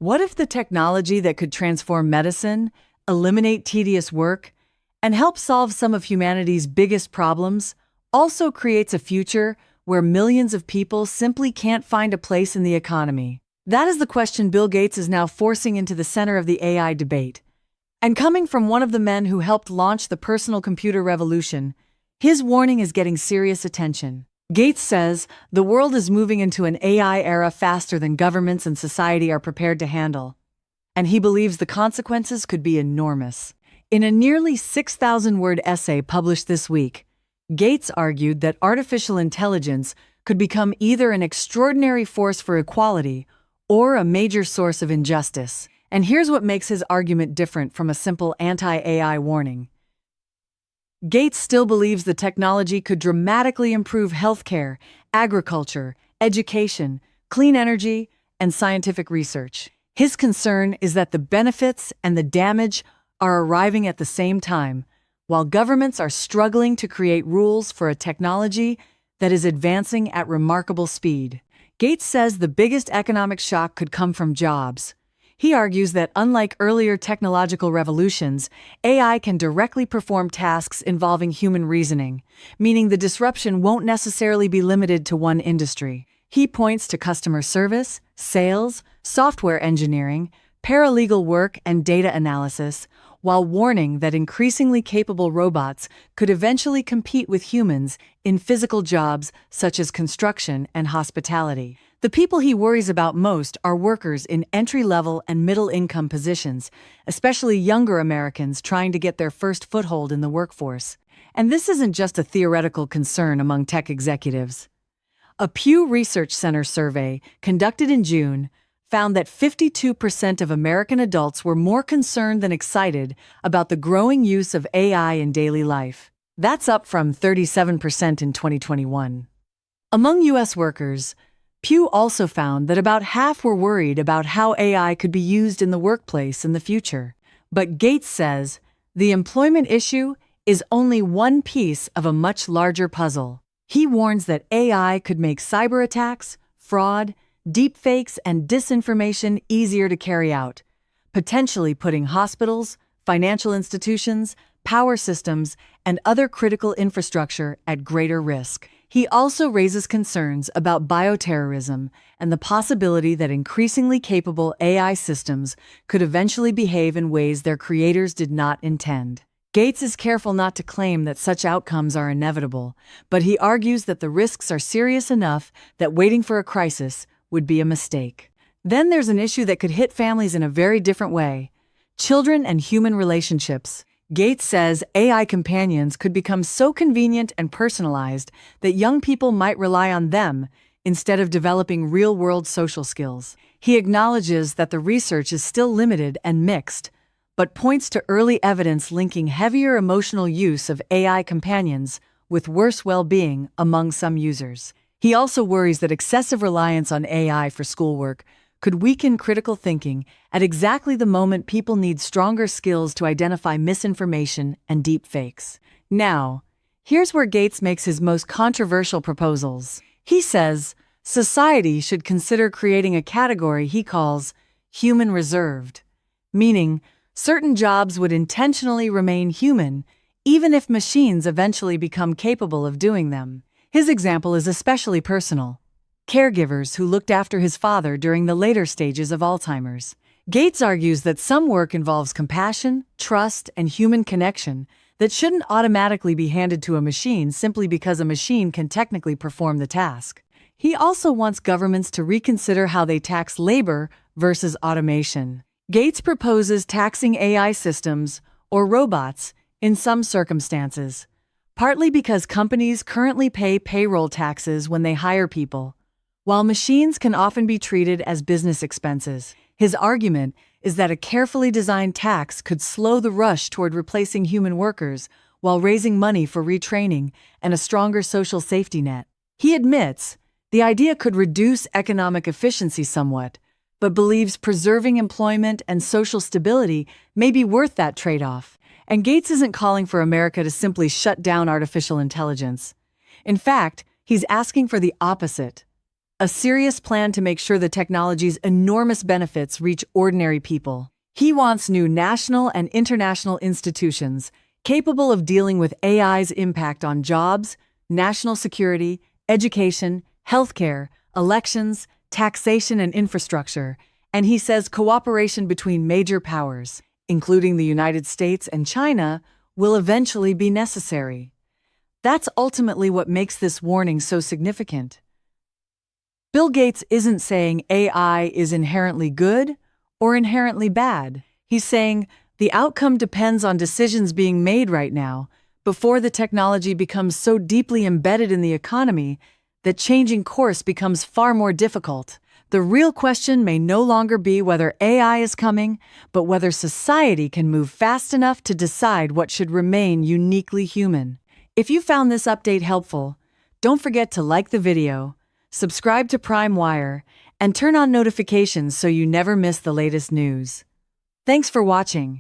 What if the technology that could transform medicine, eliminate tedious work, and help solve some of humanity's biggest problems also creates a future where millions of people simply can't find a place in the economy? That is the question Bill Gates is now forcing into the center of the AI debate. And coming from one of the men who helped launch the personal computer revolution, his warning is getting serious attention. Gates says the world is moving into an AI era faster than governments and society are prepared to handle, and he believes the consequences could be enormous. In a nearly 6,000-word essay published this week, Gates argued that artificial intelligence could become either an extraordinary force for equality or a major source of injustice. And here's what makes his argument different from a simple anti-AI warning. Gates still believes the technology could dramatically improve healthcare, agriculture, education, clean energy, and scientific research. His concern is that the benefits and the damage are arriving at the same time, while governments are struggling to create rules for a technology that is advancing at remarkable speed. Gates says the biggest economic shock could come from jobs. He argues that unlike earlier technological revolutions, AI can directly perform tasks involving human reasoning, meaning the disruption won't necessarily be limited to one industry. He points to customer service, sales, software engineering, paralegal work, and data analysis, while warning that increasingly capable robots could eventually compete with humans in physical jobs such as construction and hospitality. The people he worries about most are workers in entry-level and middle-income positions, especially younger Americans trying to get their first foothold in the workforce. And this isn't just a theoretical concern among tech executives. A Pew Research Center survey conducted in June found that 52% of American adults were more concerned than excited about the growing use of AI in daily life. That's up from 37% in 2021. Among U.S. workers, Pew also found that about half were worried about how AI could be used in the workplace in the future. But Gates says the employment issue is only one piece of a much larger puzzle. He warns that AI could make cyberattacks, fraud, deepfakes, and disinformation easier to carry out, potentially putting hospitals, financial institutions, power systems, and other critical infrastructure at greater risk. He also raises concerns about bioterrorism and the possibility that increasingly capable AI systems could eventually behave in ways their creators did not intend. Gates is careful not to claim that such outcomes are inevitable, but he argues that the risks are serious enough that waiting for a crisis would be a mistake. Then there's an issue that could hit families in a very different way: children and human relationships. Gates says AI companions could become so convenient and personalized that young people might rely on them instead of developing real-world social skills. He acknowledges that the research is still limited and mixed, but points to early evidence linking heavier emotional use of AI companions with worse well-being among some users. He also worries that excessive reliance on AI for schoolwork could weaken critical thinking at exactly the moment people need stronger skills to identify misinformation and deepfakes. Now, here's where Gates makes his most controversial proposals. He says society should consider creating a category he calls human reserved, meaning certain jobs would intentionally remain human even if machines eventually become capable of doing them. His example is especially personal: caregivers who looked after his father during the later stages of Alzheimer's. Gates argues that some work involves compassion, trust, and human connection that shouldn't automatically be handed to a machine simply because a machine can technically perform the task. He also wants governments to reconsider how they tax labor versus automation. Gates proposes taxing AI systems, or robots, in some circumstances, partly because companies currently pay payroll taxes when they hire people, while machines can often be treated as business expenses. His argument is that a carefully designed tax could slow the rush toward replacing human workers while raising money for retraining and a stronger social safety net. He admits the idea could reduce economic efficiency somewhat, but believes preserving employment and social stability may be worth that trade-off. And Gates isn't calling for America to simply shut down artificial intelligence. In fact, he's asking for the opposite: a serious plan to make sure the technology's enormous benefits reach ordinary people. He wants new national and international institutions capable of dealing with AI's impact on jobs, national security, education, healthcare, elections, taxation, and infrastructure. And he says cooperation between major powers, including the United States and China, will eventually be necessary. That's ultimately what makes this warning so significant. Bill Gates isn't saying AI is inherently good or inherently bad. He's saying the outcome depends on decisions being made right now, before the technology becomes so deeply embedded in the economy that changing course becomes far more difficult. The real question may no longer be whether AI is coming, but whether society can move fast enough to decide what should remain uniquely human. If you found this update helpful, don't forget to like the video, subscribe to Prime Wire, and turn on notifications so you never miss the latest news. Thanks for watching.